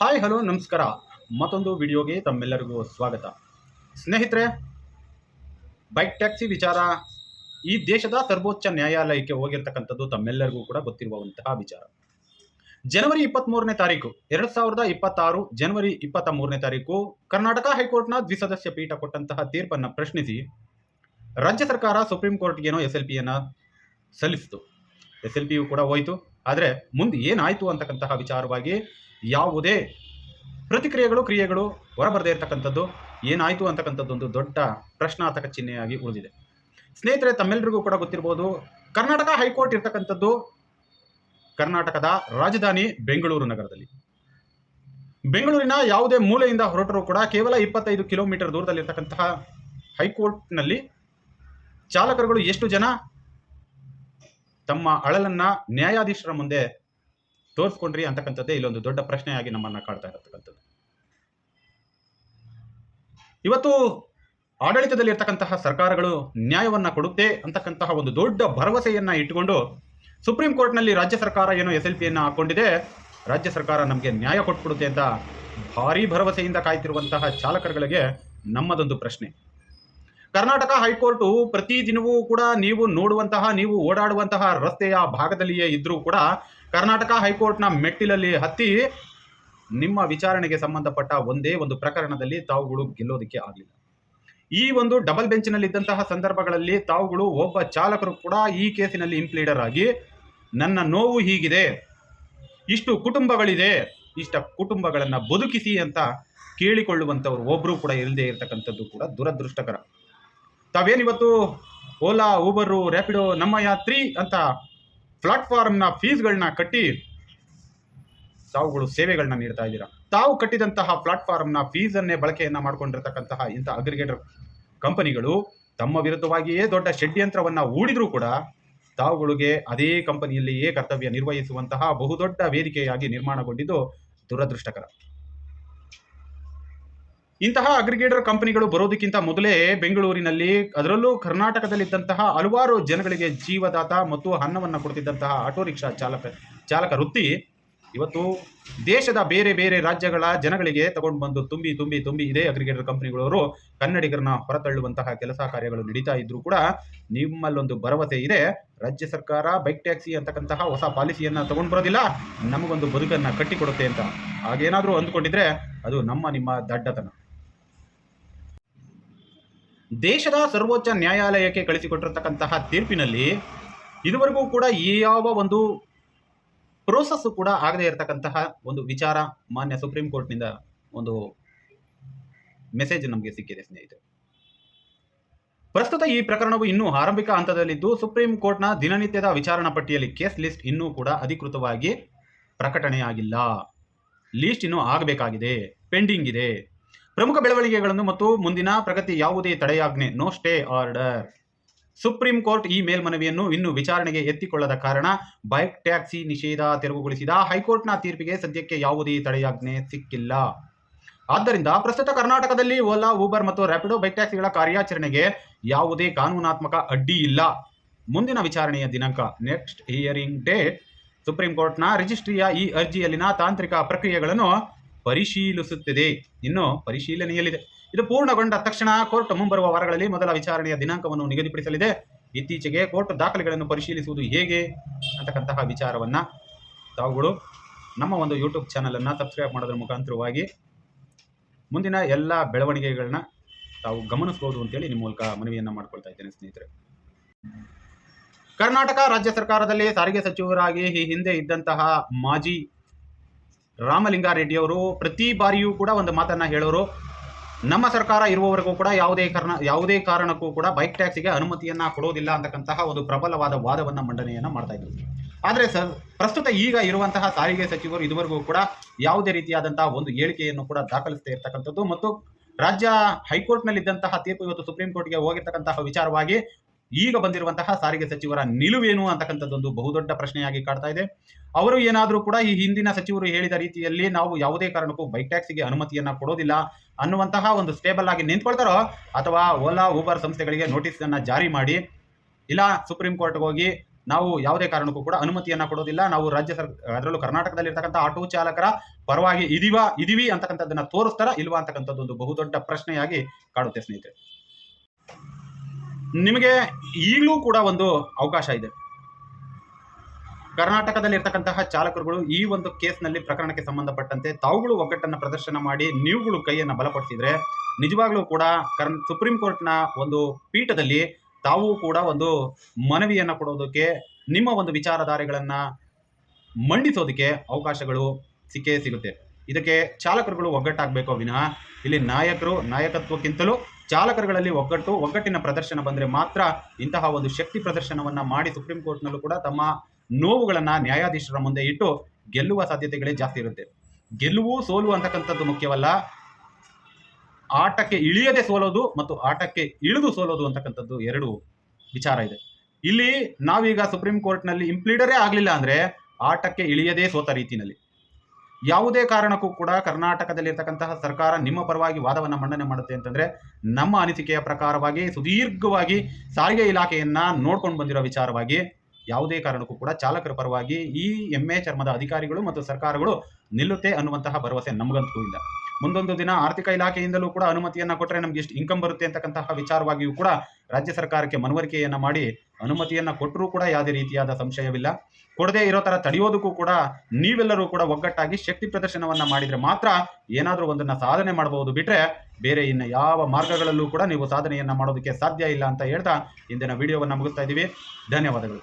Hi hello ನಮಸ್ಕಾರ. ಮತ್ತೊಂದು ವಿಡಿಯೋಗೆ ತಮ್ಮೆಲ್ಲರಿಗೂ ಸ್ವಾಗತ. ಸ್ನೇಹಿತರೆ, ಬೈಕ್ ಟ್ಯಾಕ್ಸಿ ವಿಚಾರ ಈ ದೇಶದ ಸರ್ವೋಚ್ಚ ನ್ಯಾಯಾಲಯಕ್ಕೆ ಹೋಗಿರ್ತಕ್ಕಂಥದ್ದು ತಮ್ಮೆಲ್ಲರಿಗೂ ಕೂಡ ಗೊತ್ತಿರುವಂತಹ ವಿಚಾರ. ಜನವರಿ 23ನೇ ತಾರೀಕು 2026 ಜನವರಿ 23ನೇ ತಾರೀಕು ಕರ್ನಾಟಕ ಹೈಕೋರ್ಟ್ನ ದ್ವಿಸದಸ್ಯ ಪೀಠ ಕೊಟ್ಟಂತಹ ತೀರ್ಪನ್ನು ಪ್ರಶ್ನಿಸಿ ರಾಜ್ಯ ಸರ್ಕಾರ ಸುಪ್ರೀಂ ಕೋರ್ಟ್ಗೇನೋ SLPಯನ್ನು ಸಲ್ಲಿಸಿತು. SLPಯು ಕೂಡ ಹೋಯಿತು. ಆದರೆ ಮುಂದೆ ಏನಾಯಿತು ಅಂತಕ್ಕಂತಹ ವಿಚಾರವಾಗಿ ಯಾವುದೇ ಕ್ರಿಯೆಗಳು ಹೊರಬರದೇ ಇರತಕ್ಕಂಥದ್ದು, ಏನಾಯಿತು ಅಂತಕ್ಕಂಥದ್ದೊಂದು ದೊಡ್ಡ ಪ್ರಶ್ನಾರ್ಥಕ ಚಿಹ್ನೆಯಾಗಿ ಉಳಿದಿದೆ. ಸ್ನೇಹಿತರೆ, ತಮ್ಮೆಲ್ಲರಿಗೂ ಕೂಡ ಗೊತ್ತಿರಬಹುದು, ಕರ್ನಾಟಕ ಹೈಕೋರ್ಟ್ ಇರ್ತಕ್ಕಂಥದ್ದು ಕರ್ನಾಟಕದ ರಾಜಧಾನಿ ಬೆಂಗಳೂರು ನಗರದಲ್ಲಿ. ಬೆಂಗಳೂರಿನ ಯಾವುದೇ ಮೂಲೆಯಿಂದ ಹೊರಟರೂ ಕೂಡ ಕೇವಲ 25 ಕಿಲೋಮೀಟರ್ ದೂರದಲ್ಲಿರ್ತಕ್ಕಂತಹ ಹೈಕೋರ್ಟ್ನಲ್ಲಿ ಚಾಲಕರುಗಳು ಎಷ್ಟು ಜನ ತಮ್ಮ ಅಳಲನ್ನ ನ್ಯಾಯಾಧೀಶರ ಮುಂದೆ ತೋರಿಸ್ಕೊಂಡ್ರಿ ಅಂತಕ್ಕಂಥದ್ದೇ ಇಲ್ಲೊಂದು ದೊಡ್ಡ ಪ್ರಶ್ನೆಯಾಗಿ ನಮ್ಮನ್ನ ಕಾಡ್ತಾ ಇರತಕ್ಕಂಥದ್ದು. ಇವತ್ತು ಆಡಳಿತದಲ್ಲಿರ್ತಕ್ಕಂತಹ ಸರ್ಕಾರಗಳು ನ್ಯಾಯವನ್ನ ಕೊಡುತ್ತೆ ಅಂತಕ್ಕಂತಹ ಒಂದು ದೊಡ್ಡ ಭರವಸೆಯನ್ನ ಇಟ್ಟುಕೊಂಡು ಸುಪ್ರೀಂ ಕೋರ್ಟ್ನಲ್ಲಿ ರಾಜ್ಯ ಸರ್ಕಾರ ಏನೋ SLPಯನ್ನು ಹಾಕೊಂಡಿದೆ, ರಾಜ್ಯ ಸರ್ಕಾರ ನಮಗೆ ನ್ಯಾಯ ಕೊಟ್ಬಿಡುತ್ತೆ ಅಂತ ಭಾರೀ ಭರವಸೆಯಿಂದ ಕಾಯ್ತಿರುವಂತಹ ಚಾಲಕರುಗಳಿಗೆ ನಮ್ಮದೊಂದು ಪ್ರಶ್ನೆ. ಕರ್ನಾಟಕ ಹೈಕೋರ್ಟು ಪ್ರತಿದಿನವೂ ಕೂಡ ನೀವು ನೋಡುವಂತಹ, ನೀವು ಓಡಾಡುವಂತಹ ರಸ್ತೆಯ ಭಾಗದಲ್ಲಿಯೇ ಇದ್ರೂ ಕೂಡ ಕರ್ನಾಟಕ ಹೈಕೋರ್ಟ್ನ ಮೆಟ್ಟಿಲಲ್ಲಿ ಹತ್ತಿ ನಿಮ್ಮ ವಿಚಾರಣೆಗೆ ಸಂಬಂಧಪಟ್ಟ ಒಂದೇ ಒಂದು ಪ್ರಕರಣದಲ್ಲಿ ತಾವುಗಳು ಗೆಲ್ಲೋದಕ್ಕೆ ಆಗಲಿಲ್ಲ. ಈ ಒಂದು ಡಬಲ್ ಬೆಂಚಿನಲ್ಲಿದ್ದಂತಹ ಸಂದರ್ಭಗಳಲ್ಲಿ ತಾವುಗಳು ಒಬ್ಬ ಚಾಲಕರು ಕೂಡ ಈ ಕೇಸಿನಲ್ಲಿ ಇಂಪ್ಲೀಡರ್ ಆಗಿ ನನ್ನ ನೋವು ಹೀಗಿದೆ, ಇಷ್ಟು ಕುಟುಂಬಗಳಿದೆ, ಇಷ್ಟ ಕುಟುಂಬಗಳನ್ನು ಬದುಕಿಸಿ ಅಂತ ಕೇಳಿಕೊಳ್ಳುವಂಥವ್ರು ಒಬ್ಬರು ಕೂಡ ಇಲ್ಲದೆ ಇರತಕ್ಕಂಥದ್ದು ಕೂಡ ದುರದೃಷ್ಟಕರ. ತಾವೇನಿವತ್ತು ಓಲಾ, ಊಬರು, ರ್ಯಾಪಿಡೋ, ನಮ್ಮ ಯಾತ್ರಿ ಅಂತ ಪ್ಲಾಟ್ಫಾರ್ಮ್ನ ಫೀಸ್ಗಳನ್ನ ಕಟ್ಟಿ ತಾವುಗಳು ಸೇವೆಗಳನ್ನ ನೀಡ್ತಾ ಇದ್ದೀರಾ. ತಾವು ಕಟ್ಟಿದಂತಹ ಪ್ಲಾಟ್ಫಾರ್ಮ್ನ ಫೀಸನ್ನೇ ಬಳಕೆಯನ್ನ ಮಾಡಿಕೊಂಡಿರ್ತಕ್ಕಂತಹ ಇಂಥ ಅಗ್ರಿಗೇಟರ್ ಕಂಪನಿಗಳು ತಮ್ಮ ವಿರುದ್ಧವಾಗಿಯೇ ದೊಡ್ಡ ಷಡ್ಯಂತ್ರವನ್ನ ಹೂಡಿದ್ರೂ ಕೂಡ ತಾವುಗಳಿಗೆ ಅದೇ ಕಂಪನಿಯಲ್ಲಿಯೇ ಕರ್ತವ್ಯ ನಿರ್ವಹಿಸುವಂತಹ ಬಹುದೊಡ್ಡ ವೇದಿಕೆಯಾಗಿ ನಿರ್ಮಾಣಗೊಂಡಿದ್ದು ದುರದೃಷ್ಟಕರ. ಇಂತಹ ಅಗ್ರಿಗೇಟರ್ ಕಂಪನಿಗಳು ಬರೋದಕ್ಕಿಂತ ಮೊದಲೇ ಬೆಂಗಳೂರಿನಲ್ಲಿ, ಅದರಲ್ಲೂ ಕರ್ನಾಟಕದಲ್ಲಿದ್ದಂತಹ ಹಲವಾರು ಜನಗಳಿಗೆ ಜೀವದಾತ ಮತ್ತು ಅನ್ನವನ್ನು ಕೊಡ್ತಿದ್ದಂತಹ ಆಟೋ ರಿಕ್ಷಾ ಚಾಲಕ ವೃತ್ತಿ ಇವತ್ತು ದೇಶದ ಬೇರೆ ಬೇರೆ ರಾಜ್ಯಗಳ ಜನಗಳಿಗೆ ತಗೊಂಡು ಬಂದು ತುಂಬಿ ಇದೇ ಅಗ್ರಿಗೇಟರ್ ಕಂಪನಿಗಳವರು ಕನ್ನಡಿಗರನ್ನ ಹೊರತಳ್ಳುವಂತಹ ಕೆಲಸ ಕಾರ್ಯಗಳು ನಡೀತಾ ಇದ್ರೂ ಕೂಡ ನಿಮ್ಮಲ್ಲೊಂದು ಭರವಸೆ ಇದೆ, ರಾಜ್ಯ ಸರ್ಕಾರ ಬೈಕ್ ಟ್ಯಾಕ್ಸಿ ಅಂತಕ್ಕಂತಹ ಹೊಸ ಪಾಲಿಸಿಯನ್ನ ತಗೊಂಡು ಬರೋದಿಲ್ಲ, ನಮಗೊಂದು ಬದುಕನ್ನ ಕಟ್ಟಿಕೊಡುತ್ತೆ ಅಂತ. ಹಾಗೇನಾದ್ರೂ ಅಂದ್ಕೊಂಡಿದ್ರೆ ಅದು ನಿಮ್ಮ ದಡ್ಡತನ. ದೇಶದ ಸರ್ವೋಚ್ಚ ನ್ಯಾಯಾಲಯಕ್ಕೆ ಕಳಿಸಿಕೊಟ್ಟಿರತಕ್ಕಂತಹ ತೀರ್ಪಿನಲ್ಲಿ ಇದುವರೆಗೂ ಕೂಡ ಯಾವ ಒಂದು ಪ್ರೋಸೆಸ್ ಕೂಡ ಆಗದೇ ಇರತಕ್ಕಂತಹ ಒಂದು ವಿಚಾರ ಮಾನ್ಯ ಸುಪ್ರೀಂ ಕೋರ್ಟ್ನಿಂದ ಒಂದು ಮೆಸೇಜ್ ನಮಗೆ ಸಿಕ್ಕಿದೆ. ಸ್ನೇಹಿತರೆ, ಪ್ರಸ್ತುತ ಈ ಪ್ರಕರಣವು ಇನ್ನೂ ಆರಂಭಿಕ ಹಂತದಲ್ಲಿದ್ದು ಸುಪ್ರೀಂ ಕೋರ್ಟ್ನ ದಿನನಿತ್ಯದ ವಿಚಾರಣಾ ಪಟ್ಟಿಯಲ್ಲಿ ಕೇಸ್ ಲಿಸ್ಟ್ ಇನ್ನೂ ಕೂಡ ಅಧಿಕೃತವಾಗಿ ಪ್ರಕಟಣೆಯಾಗಿಲ್ಲ. ಲಿಸ್ಟ್ ಇನ್ನೂ ಆಗಬೇಕಾಗಿದೆ, ಪೆಂಡಿಂಗ್ ಇದೆ. ಪ್ರಮುಖ ಬೆಳವಣಿಗೆಗಳನ್ನು ಮತ್ತು ಮುಂದಿನ ಪ್ರಗತಿ ಯಾವುದೇ ತಡೆಯಾಜ್ಞೆ, no stay order. Supreme court ಈ ಮೇಲ್ಮನವಿಯನ್ನು ಇನ್ನೂ ವಿಚಾರಣೆಗೆ ಎತ್ತಿಕೊಳ್ಳದ ಕಾರಣ ಬೈಕ್ ಟ್ಯಾಕ್ಸಿ ನಿಷೇಧ ತೆರವುಗೊಳಿಸಿದ ಹೈಕೋರ್ಟ್ನ ತೀರ್ಪಿಗೆ ಸದ್ಯಕ್ಕೆ ಯಾವುದೇ ತಡೆಯಾಜ್ಞೆ ಸಿಕ್ಕಿಲ್ಲ. ಆದ್ದರಿಂದ ಪ್ರಸ್ತುತ ಕರ್ನಾಟಕದಲ್ಲಿ ಓಲಾ, ಊಬರ್ ಮತ್ತು ರ್ಯಾಪಿಡೋ ಬೈಕ್ ಟ್ಯಾಕ್ಸಿಗಳ ಕಾರ್ಯಾಚರಣೆಗೆ ಯಾವುದೇ ಕಾನೂನಾತ್ಮಕ ಅಡ್ಡಿ ಇಲ್ಲ. ಮುಂದಿನ ವಿಚಾರಣೆಯ ದಿನಾಂಕ, ನೆಕ್ಸ್ಟ್ ಹಿಯರಿಂಗ್ ಡೇಟ್, ಸುಪ್ರೀಂ ಕೋರ್ಟ್ನ ರಿಜಿಸ್ಟ್ರಿಯ ಈ ಅರ್ಜಿಯಲ್ಲಿನ ತಾಂತ್ರಿಕ ಪ್ರಕ್ರಿಯೆಗಳನ್ನು ಪರಿಶೀಲಿಸುತ್ತಿದೆ, ಇನ್ನು ಪರಿಶೀಲನೆಯಲ್ಲಿದೆ. ಇದು ಪೂರ್ಣಗೊಂಡ ತಕ್ಷಣ ಕೋರ್ಟ್ ಮುಂಬರುವ ವಾರಗಳಲ್ಲಿ ಮೊದಲ ವಿಚಾರಣೆಯ ದಿನಾಂಕವನ್ನು ನಿಗದಿಪಡಿಸಲಿದೆ. ಇತ್ತೀಚೆಗೆ ಕೋರ್ಟ್ ದಾಖಲೆಗಳನ್ನು ಪರಿಶೀಲಿಸುವುದು ಹೇಗೆ ಅಂತಕ್ಕಂತಹ ವಿಚಾರವನ್ನ ತಾವುಗಳು ನಮ್ಮ ಒಂದು ಯೂಟ್ಯೂಬ್ ಚಾನಲ್ ಅನ್ನ ಸಬ್ಸ್ಕ್ರೈಬ್ ಮಾಡೋದ್ರ ಮುಖಾಂತರವಾಗಿ ಮುಂದಿನ ಎಲ್ಲ ಬೆಳವಣಿಗೆಗಳನ್ನ ತಾವು ಗಮನಿಸಬಹುದು ಅಂತೇಳಿ ನಿಮ್ಮ ಮೂಲಕ ಮನವಿಯನ್ನ ಮಾಡ್ಕೊಳ್ತಾ ಇದ್ದೇನೆ. ಸ್ನೇಹಿತರೆ, ಕರ್ನಾಟಕ ರಾಜ್ಯ ಸರ್ಕಾರದಲ್ಲಿ ಸಾರಿಗೆ ಸಚಿವರಾಗಿ ಈ ಹಿಂದೆ ಇದ್ದಂತಹ ಮಾಜಿ ರಾಮಲಿಂಗಾರೆಡ್ಡಿ ಅವರು ಪ್ರತಿ ಬಾರಿಯೂ ಕೂಡ ಒಂದು ಮಾತನ್ನ ಹೇಳೋರು, ನಮ್ಮ ಸರ್ಕಾರ ಇರುವವರೆಗೂ ಕೂಡ ಯಾವುದೇ ಕಾರಣಕ್ಕೂ ಕೂಡ ಬೈಕ್ ಟ್ಯಾಕ್ಸಿಗೆ ಅನುಮತಿಯನ್ನ ಕೊಡೋದಿಲ್ಲ ಅಂತಕ್ಕಂತಹ ಒಂದು ಪ್ರಬಲವಾದ ವಾದವನ್ನ ಮಂಡನೆಯನ್ನ ಮಾಡ್ತಾ ಇದ್ರು. ಆದರೆ ಪ್ರಸ್ತುತ ಈಗ ಇರುವಂತಹ ಸಾರಿಗೆ ಸಚಿವರು ಇದುವರೆಗೂ ಕೂಡ ಯಾವುದೇ ರೀತಿಯಾದಂತಹ ಒಂದು ಹೇಳಿಕೆಯನ್ನು ಕೂಡ ದಾಖಲಿಸದೇ ಇರತಕ್ಕಂಥದ್ದು ಮತ್ತು ರಾಜ್ಯ ಹೈಕೋರ್ಟ್ನಲ್ಲಿದ್ದಂತಹ ತೀರ್ಪು ಇವತ್ತು ಸುಪ್ರೀಂ ಕೋರ್ಟ್ಗೆ ಹೋಗಿರ್ತಕ್ಕಂತಹ ವಿಚಾರವಾಗಿ ಈಗ ಬಂದಿರುವಂತಹ ಸಾರಿಗೆ ಸಚಿವರ ನಿಲುವೇನು ಅಂತಕ್ಕಂಥದ್ದೊಂದು ಬಹುದೊಡ್ಡ ಪ್ರಶ್ನೆಯಾಗಿ ಕಾಡ್ತಾ ಇದೆ. ಅವರು ಏನಾದರೂ ಕೂಡ ಈ ಹಿಂದಿನ ಸಚಿವರು ಹೇಳಿದ ರೀತಿಯಲ್ಲಿ ನಾವು ಯಾವುದೇ ಕಾರಣಕ್ಕೂ ಬೈಕ್ ಟ್ಯಾಕ್ಸಿಗೆ ಅನುಮತಿಯನ್ನ ಕೊಡೋದಿಲ್ಲ ಅನ್ನುವಂತಹ ಒಂದು ಸ್ಟೇಬಲ್ ಆಗಿ ನಿಂತ್ಕೊಳ್ತಾರೋ, ಅಥವಾ ಓಲಾ, ಊಬರ್ ಸಂಸ್ಥೆಗಳಿಗೆ ನೋಟಿಸ್ ಅನ್ನ ಜಾರಿ ಮಾಡಿ ಇಲ್ಲ ಸುಪ್ರೀಂ ಕೋರ್ಟ್ಗೆ ಹೋಗಿ ನಾವು ಯಾವುದೇ ಕಾರಣಕ್ಕೂ ಕೂಡ ಅನುಮತಿಯನ್ನ ಕೊಡೋದಿಲ್ಲ. ನಾವು ಅದರಲ್ಲೂ ಕರ್ನಾಟಕದಲ್ಲಿರ್ತಕ್ಕಂಥ ಆಟೋ ಚಾಲಕರ ಪರವಾಗಿ ಇದೀವಿ ಅಂತಕ್ಕಂಥದ್ದನ್ನ ತೋರಿಸ್ತಾರ ಇಲ್ವಾ ಅಂತಕ್ಕಂಥದ್ದು ಒಂದು ಬಹುದೊಡ್ಡ ಪ್ರಶ್ನೆಯಾಗಿ ಕಾಡುತ್ತೆ ಸ್ನೇಹಿತರೆ. ನಿಮಗೆ ಈಗಲೂ ಕೂಡ ಒಂದು ಅವಕಾಶ ಇದೆ. ಕರ್ನಾಟಕದಲ್ಲಿರ್ತಕ್ಕಂತಹ ಚಾಲಕರುಗಳು ಈ ಒಂದು ಕೇಸ್ನಲ್ಲಿ ಪ್ರಕರಣಕ್ಕೆ ಸಂಬಂಧಪಟ್ಟಂತೆ ತಾವುಗಳು ಒಗ್ಗಟ್ಟನ್ನು ಪ್ರದರ್ಶನ ಮಾಡಿ ನೀವುಗಳು ಕೈಯನ್ನು ಬಲಪಡಿಸಿದ್ರೆ ನಿಜವಾಗ್ಲೂ ಕೂಡ ಸುಪ್ರೀಂ ಕೋರ್ಟ್ನ ಒಂದು ಪೀಠದಲ್ಲಿ ತಾವು ಕೂಡ ಒಂದು ಮನವಿಯನ್ನು ಕೊಡೋದಕ್ಕೆ, ನಿಮ್ಮ ಒಂದು ವಿಚಾರಧಾರೆಗಳನ್ನು ಮಂಡಿಸೋದಕ್ಕೆ ಅವಕಾಶಗಳು ಸಿಕ್ಕೇ ಸಿಗುತ್ತೆ. ಇದಕ್ಕೆ ಚಾಲಕರುಗಳು ಒಗ್ಗಟ್ಟಾಗಬೇಕೋ ವಿನಃ ಇಲ್ಲಿ ನಾಯಕತ್ವಕ್ಕಿಂತಲೂ ಚಾಲಕರುಗಳಲ್ಲಿ ಒಗ್ಗಟ್ಟಿನ ಪ್ರದರ್ಶನ ಬಂದರೆ ಮಾತ್ರ ಇಂತಹ ಒಂದು ಶಕ್ತಿ ಪ್ರದರ್ಶನವನ್ನು ಮಾಡಿ ಸುಪ್ರೀಂ ಕೋರ್ಟ್ನಲ್ಲೂ ಕೂಡ ತಮ್ಮ ನೋವುಗಳನ್ನು ನ್ಯಾಯಾಧೀಶರ ಮುಂದೆ ಇಟ್ಟು ಗೆಲ್ಲುವ ಸಾಧ್ಯತೆಗಳೇ ಜಾಸ್ತಿ ಇರುತ್ತೆ. ಗೆಲುವು ಸೋಲು ಅಂತಕ್ಕಂಥದ್ದು ಮುಖ್ಯವಲ್ಲ, ಆಟಕ್ಕೆ ಇಳಿಯದೆ ಸೋಲೋದು ಮತ್ತು ಆಟಕ್ಕೆ ಇಳಿದು ಸೋಲೋದು ಅಂತಕ್ಕಂಥದ್ದು ಎರಡು ವಿಚಾರ ಇದೆ. ಇಲ್ಲಿ ನಾವೀಗ ಸುಪ್ರೀಂ ಕೋರ್ಟ್ನಲ್ಲಿ ಇಂಪ್ಲೀಡರೇ ಆಗಲಿಲ್ಲ ಅಂದರೆ ಆಟಕ್ಕೆ ಇಳಿಯದೇ ಸೋತ ರೀತಿಯಲ್ಲಿ ಯಾವುದೇ ಕಾರಣಕ್ಕೂ ಕೂಡ ಕರ್ನಾಟಕದಲ್ಲಿರ್ತಕ್ಕಂತಹ ಸರ್ಕಾರ ನಿಮ್ಮ ಪರವಾಗಿ ವಾದವನ್ನು ಮಂಡನೆ ಮಾಡುತ್ತೆ ಅಂತಂದರೆ ನಮ್ಮ ಅನಿಸಿಕೆಯ ಪ್ರಕಾರವಾಗಿ ಸುದೀರ್ಘವಾಗಿ ಸಾರಿಗೆ ಇಲಾಖೆಯನ್ನು ನೋಡ್ಕೊಂಡು ಬಂದಿರೋ ವಿಚಾರವಾಗಿ ಯಾವುದೇ ಕಾರಣಕ್ಕೂ ಕೂಡ ಚಾಲಕರ ಪರವಾಗಿ ಈ ಎಮ್ಮೆ ಚರ್ಮದ ಅಧಿಕಾರಿಗಳು ಮತ್ತು ಸರ್ಕಾರಗಳು ನಿಲ್ಲುತ್ತೆ ಅನ್ನುವಂತಹ ಭರವಸೆ ನಮಗಂತೂ ಇಲ್ಲ. ಮುಂದೊಂದು ದಿನ ಆರ್ಥಿಕ ಇಲಾಖೆಯಿಂದಲೂ ಕೂಡ ಅನುಮತಿಯನ್ನು ಕೊಟ್ಟರೆ ನಮ್ಗೆ ಎಷ್ಟು ಇನ್ಕಮ್ ಬರುತ್ತೆ ಅಂತಕ್ಕಂತಹ ವಿಚಾರವಾಗಿಯೂ ಕೂಡ ರಾಜ್ಯ ಸರ್ಕಾರಕ್ಕೆ ಮನವರಿಕೆಯನ್ನು ಮಾಡಿ ಅನುಮತಿಯನ್ನು ಕೊಟ್ಟರೂ ಕೂಡ ಯಾವುದೇ ರೀತಿಯಾದ ಸಂಶಯವಿಲ್ಲ. ಕೊಡದೇ ಇರೋ ಥರ ತಡೆಯೋದಕ್ಕೂ ಕೂಡ ನೀವೆಲ್ಲರೂ ಕೂಡ ಒಗ್ಗಟ್ಟಾಗಿ ಶಕ್ತಿ ಪ್ರದರ್ಶನವನ್ನು ಮಾಡಿದರೆ ಮಾತ್ರ ಏನಾದರೂ ಒಂದನ್ನು ಸಾಧನೆ ಮಾಡಬಹುದು. ಬಿಟ್ಟರೆ ಬೇರೆ ಇನ್ನು ಯಾವ ಮಾರ್ಗಗಳಲ್ಲೂ ಕೂಡ ನೀವು ಸಾಧನೆಯನ್ನು ಮಾಡೋದಕ್ಕೆ ಸಾಧ್ಯ ಇಲ್ಲ ಅಂತ ಹೇಳ್ತಾ ಇಂದಿನ ವಿಡಿಯೋವನ್ನು ಮುಗಿಸ್ತಾ ಇದ್ದೀವಿ. ಧನ್ಯವಾದಗಳು.